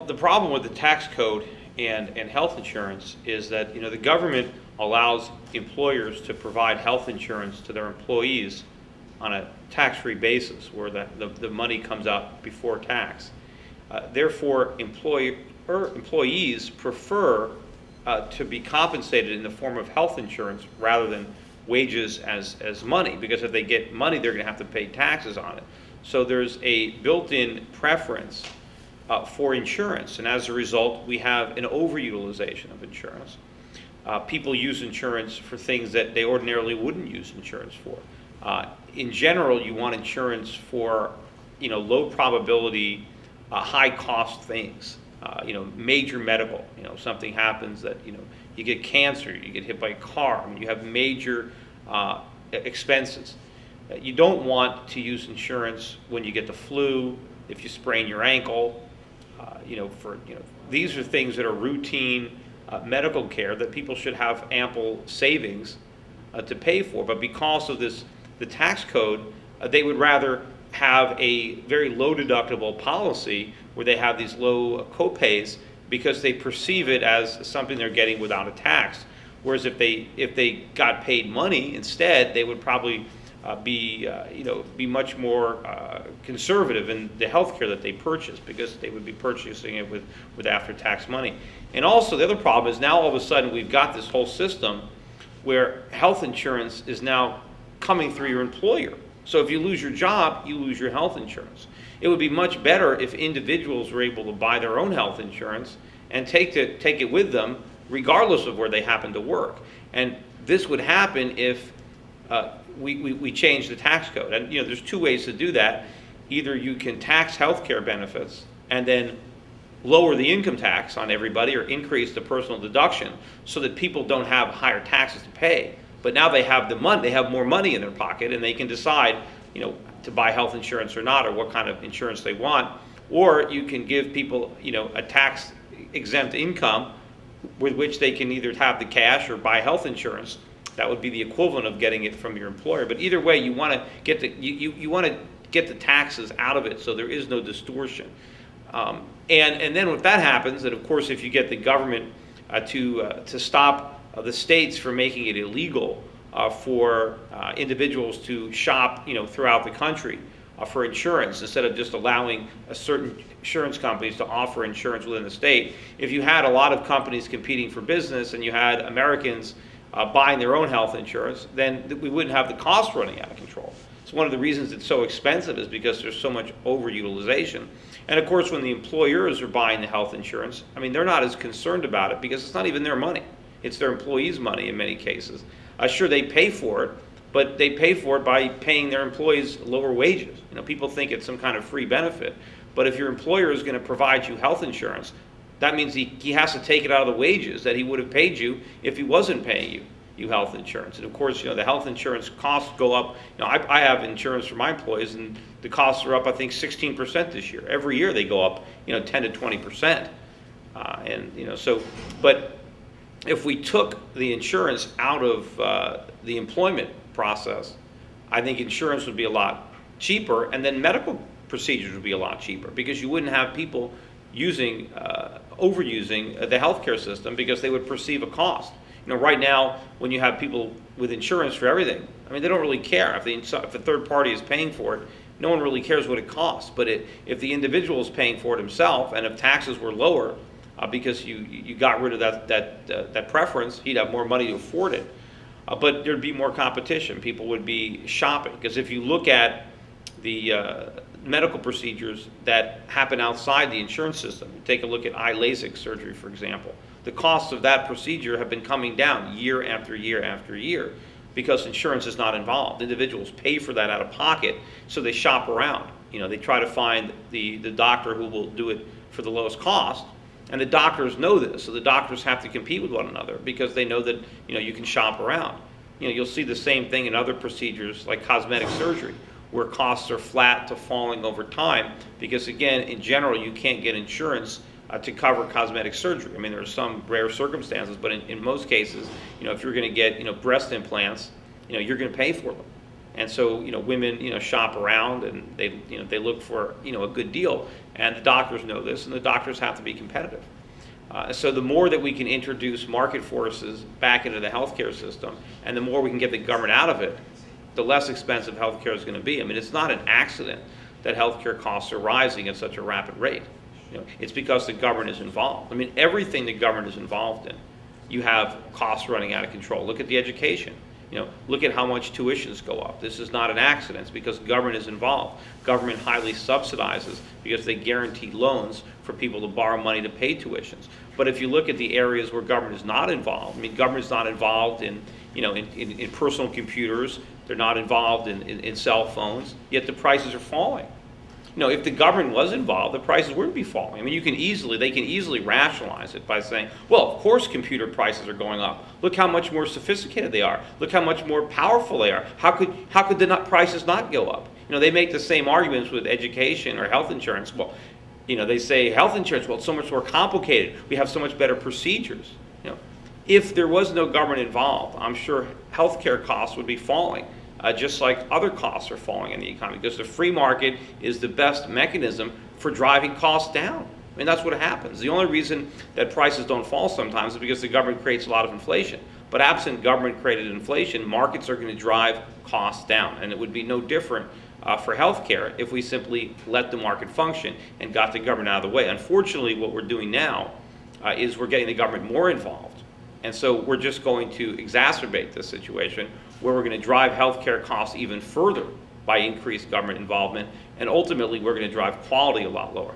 The problem with the tax code and health insurance is that the government allows employers to provide health insurance to their employees on a tax-free basis, where the money comes out before tax. Therefore, employees prefer to be compensated in the form of health insurance rather than wages as money, because if they get money, they're going to have to pay taxes on it. So there's a built-in preference for insurance, and as a result, we have an overutilization of insurance. People use insurance for things that they ordinarily wouldn't use insurance for. In general, you want insurance for low probability, high cost things. Major medical. Something happens that you get cancer, you get hit by a car, you have major expenses. You don't want to use insurance when you get the flu, if you sprain your ankle. These are things that are routine medical care that people should have ample savings to pay for. But because of the tax code, they would rather have a very low deductible policy where they have these low copays because they perceive it as something they're getting without a tax. Whereas if they got paid money instead, they would probably be much more conservative in the health care that they purchase, because they would be purchasing it with after-tax money. And also the other problem is now all of a sudden we've got this whole system where health insurance is now coming through your employer. So if you lose your job, you lose your health insurance. It would be much better if individuals were able to buy their own health insurance and take it with them regardless of where they happen to work. And this would happen if we change the tax code. And there's two ways to do that. Either you can tax health care benefits and then lower the income tax on everybody, or increase the personal deduction so that people don't have higher taxes to pay. But now they have the money, they have more money in their pocket, and they can decide, to buy health insurance or not, or what kind of insurance they want. Or you can give people, a tax exempt income with which they can either have the cash or buy health insurance. That would be the equivalent of getting it from your employer. But either way, you want to get the taxes out of it so there is no distortion. And then if that happens, and of course if you get the government to stop the states from making it illegal for individuals to shop throughout the country for insurance, instead of just allowing certain insurance companies to offer insurance within the state. If you had a lot of companies competing for business and you had Americans buying their own health insurance, then we wouldn't have the cost running out of control. It's one of the reasons it's so expensive, is because there's so much overutilization. And of course, when the employers are buying the health insurance, they're not as concerned about it because it's not even their money. It's their employees' money in many cases. Sure, they pay for it, but they pay for it by paying their employees lower wages. People think it's some kind of free benefit. But if your employer is going to provide you health insurance, that means he has to take it out of the wages that he would have paid you if he wasn't paying you health insurance. And of course, the health insurance costs go up. I have insurance for my employees, and the costs are up, I think, 16% this year. Every year they go up, 10 to 20%. But if we took the insurance out of the employment process, I think insurance would be a lot cheaper, and then medical procedures would be a lot cheaper, because you wouldn't have people overusing the healthcare system because they would perceive a cost. Right now, when you have people with insurance for everything, they don't really care if the third party is paying for it. No one really cares what it costs. But if the individual is paying for it himself, and if taxes were lower because you got rid of that preference, he'd have more money to afford it. But there'd be more competition. People would be shopping, because if you look at the medical procedures that happen outside the insurance system, take a look at eye LASIK surgery, for example. The costs of that procedure have been coming down year after year after year because insurance is not involved. Individuals pay for that out of pocket, so they shop around. They try to find the doctor who will do it for the lowest cost, and the doctors know this, so the doctors have to compete with one another because they know that you can shop around. You'll see the same thing in other procedures like cosmetic surgery, where costs are flat to falling over time, because again, in general, you can't get insurance to cover cosmetic surgery. There are some rare circumstances, but in most cases, if you're going to get breast implants, you're going to pay for them. And so women shop around, and they look for a good deal. And the doctors know this, and the doctors have to be competitive. So the more that we can introduce market forces back into the healthcare system, and the more we can get the government out of it, the less expensive healthcare is going to be. I mean, it's not an accident that healthcare costs are rising at such a rapid rate. It's because the government is involved. I mean, everything the government is involved in, you have costs running out of control. Look at the education. Look at how much tuitions go up. This is not an accident. It's because government is involved. Government highly subsidizes because they guarantee loans for people to borrow money to pay tuitions. But if you look at the areas where government is not involved, I mean, government is not involved in personal computers. They're not involved in cell phones. Yet the prices are falling. If the government was involved, the prices wouldn't be falling. I mean, they can easily rationalize it by saying, well, of course computer prices are going up. Look how much more sophisticated they are. Look how much more powerful they are. How could the prices not go up? They make the same arguments with education or health insurance. Well, they say health insurance, well, it's so much more complicated. We have so much better procedures. If there was no government involved, I'm sure healthcare costs would be falling. Just like other costs are falling in the economy, because the free market is the best mechanism for driving costs down. I mean, that's what happens. The only reason that prices don't fall sometimes is because the government creates a lot of inflation. But absent government-created inflation, markets are going to drive costs down. And it would be no different for healthcare if we simply let the market function and got the government out of the way. Unfortunately, what we're doing now is we're getting the government more involved. And so we're just going to exacerbate this situation where we're going to drive healthcare costs even further by increased government involvement, and ultimately we're going to drive quality a lot lower.